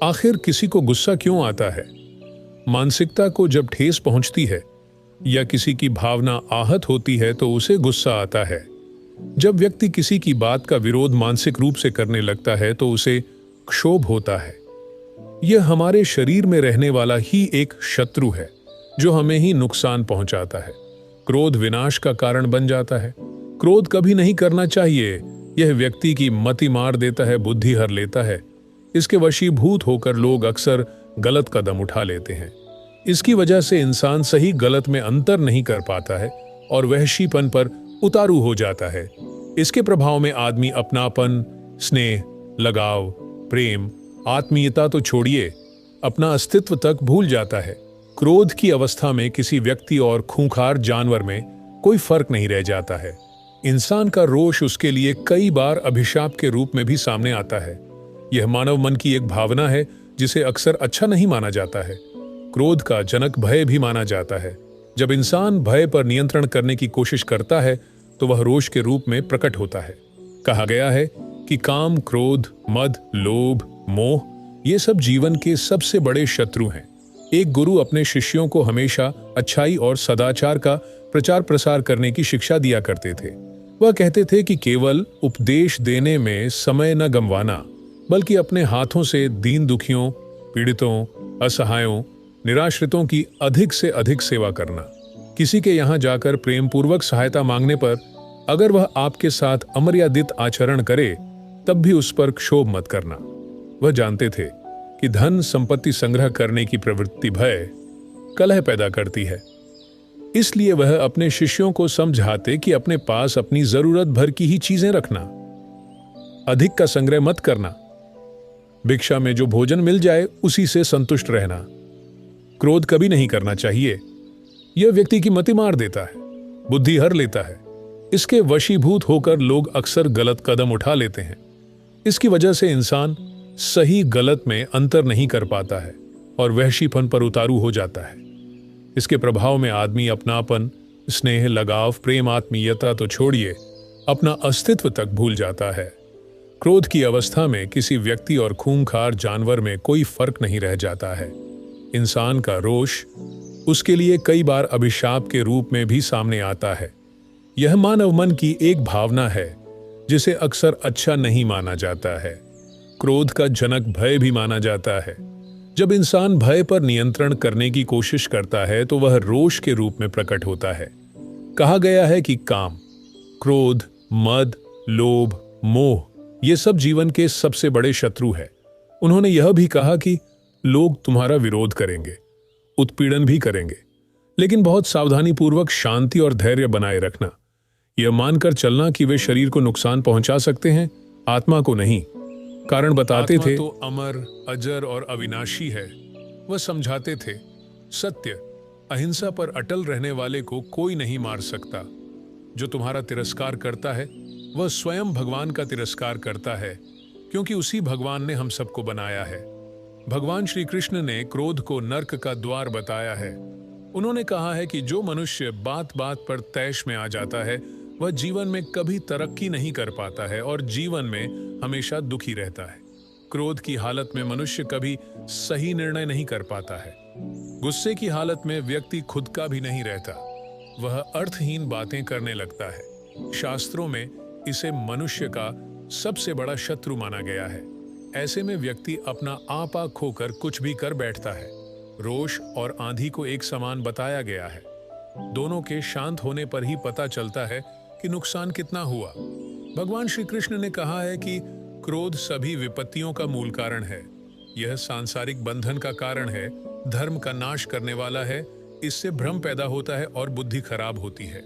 आखिर किसी को गुस्सा क्यों आता है? मानसिकता को जब ठेस पहुंचती है या किसी की भावना आहत होती है तो उसे गुस्सा आता है। जब व्यक्ति किसी की बात का विरोध मानसिक रूप से करने लगता है तो उसे क्षोभ होता है। यह हमारे शरीर में रहने वाला ही एक शत्रु है जो हमें ही नुकसान पहुंचाता है। क्रोध विनाश का कारण बन जाता है। क्रोध कभी नहीं करना चाहिए। यह व्यक्ति की मति मार देता है, बुद्धि हर लेता है। इसके वशीभूत होकर लोग अक्सर गलत कदम उठा लेते हैं। इसकी वजह से इंसान सही गलत में अंतर नहीं कर पाता है और वहशीपन पर उतारू हो जाता है। इसके प्रभाव में आदमी अपनापन, स्नेह, लगाव, प्रेम, आत्मीयता तो छोड़िए, अपना अस्तित्व तक भूल जाता है। क्रोध की अवस्था में किसी व्यक्ति और खूंखार जानवर में कोई फर्क नहीं रह जाता है। इंसान का रोष उसके लिए कई बार अभिशाप के रूप में भी सामने आता है। यह मानव मन की एक भावना है जिसे अक्सर अच्छा नहीं माना जाता है। क्रोध का जनक भय भी माना जाता है। जब इंसान भय पर नियंत्रण करने की कोशिश करता है तो वह रोष के रूप में प्रकट होता है। कहा गया है कि काम, क्रोध, मद, लोभ, मोह ये सब जीवन के सबसे बड़े शत्रु हैं। एक गुरु अपने शिष्यों को हमेशा अच्छाई और सदाचार का प्रचार प्रसार करने की शिक्षा दिया करते थे। वह कहते थे कि केवल उपदेश देने में समय न गंवाना, बल्कि अपने हाथों से दीन दुखियों, पीड़ितों, असहायों, निराश्रितों की अधिक से अधिक सेवा करना। किसी के यहाँ जाकर प्रेम पूर्वक सहायता मांगने पर अगर वह आपके साथ अमर्यादित आचरण करे तब भी उस पर क्षोभ मत करना। वह जानते थे कि धन संपत्ति संग्रह करने की प्रवृत्ति भय, कलह पैदा करती है। इसलिए वह अपने शिष्यों को समझाते कि अपने पास अपनी जरूरत भर की ही चीजें रखना, अधिक का संग्रह मत करना। भिक्षा में जो भोजन मिल जाए उसी से संतुष्ट रहना। क्रोध कभी नहीं करना चाहिए। यह व्यक्ति की मति मार देता है, बुद्धि हर लेता है। इसके वशीभूत होकर लोग अक्सर गलत कदम उठा लेते हैं। इसकी वजह से इंसान सही गलत में अंतर नहीं कर पाता है और वहशीपन पर उतारू हो जाता है। इसके प्रभाव में आदमी अपनापन, स्नेह, लगाव, प्रेम, आत्मीयता तो छोड़िए, अपना अस्तित्व तक भूल जाता है। क्रोध की अवस्था में किसी व्यक्ति और खूंखार जानवर में कोई फर्क नहीं रह जाता है। इंसान का रोष उसके लिए कई बार अभिशाप के रूप में भी सामने आता है। यह मानव मन की एक भावना है जिसे अक्सर अच्छा नहीं माना जाता है। क्रोध का जनक भय भी माना जाता है। जब इंसान भय पर नियंत्रण करने की कोशिश करता है तो वह रोष के रूप में प्रकट होता है। कहा गया है कि काम, क्रोध, मद, लोभ, मोह ये सब जीवन के सबसे बड़े शत्रु है। उन्होंने यह भी कहा कि लोग तुम्हारा विरोध करेंगे, उत्पीड़न भी करेंगे, लेकिन बहुत सावधानी पूर्वक शांति और धैर्य बनाए रखना। यह मानकर चलना कि वे शरीर को नुकसान पहुंचा सकते हैं, आत्मा को नहीं। कारण बताते थे तो अमर, अजर और अविनाशी है। वह समझाते थे सत्य, अहिंसा पर अटल रहने वाले को कोई नहीं मार सकता। जो तुम्हारा तिरस्कार करता है वह स्वयं भगवान का तिरस्कार करता है, क्योंकि उसी भगवान ने हम सबको बनाया है। भगवान श्री कृष्ण ने क्रोध को नर्क का द्वार बताया है। उन्होंने कहा है कि जो मनुष्य बात बात पर तैश में आ जाता है वह जीवन में कभी तरक्की नहीं कर पाता है और जीवन में हमेशा दुखी रहता है। क्रोध की हालत में मनुष्य कभी सही निर्णय नहीं कर पाता है। गुस्से की हालत में व्यक्ति खुद का भी नहीं रहता, वह अर्थहीन बातें करने लगता है। शास्त्रों में इसे मनुष्य का सबसे बड़ा शत्रु माना गया है। ऐसे में व्यक्ति अपना आपा खोकर कुछ भी कर बैठता है। रोष और आंधी को एक समान बताया गया है। दोनों के शांत होने पर ही पता चलता है कि नुकसान कितना हुआ। भगवान श्री कृष्ण ने कहा है कि क्रोध सभी विपत्तियों का मूल कारण है। यह सांसारिक बंधन का कारण है, धर्म का नाश करने वाला है। इससे भ्रम पैदा होता है और बुद्धि खराब होती है।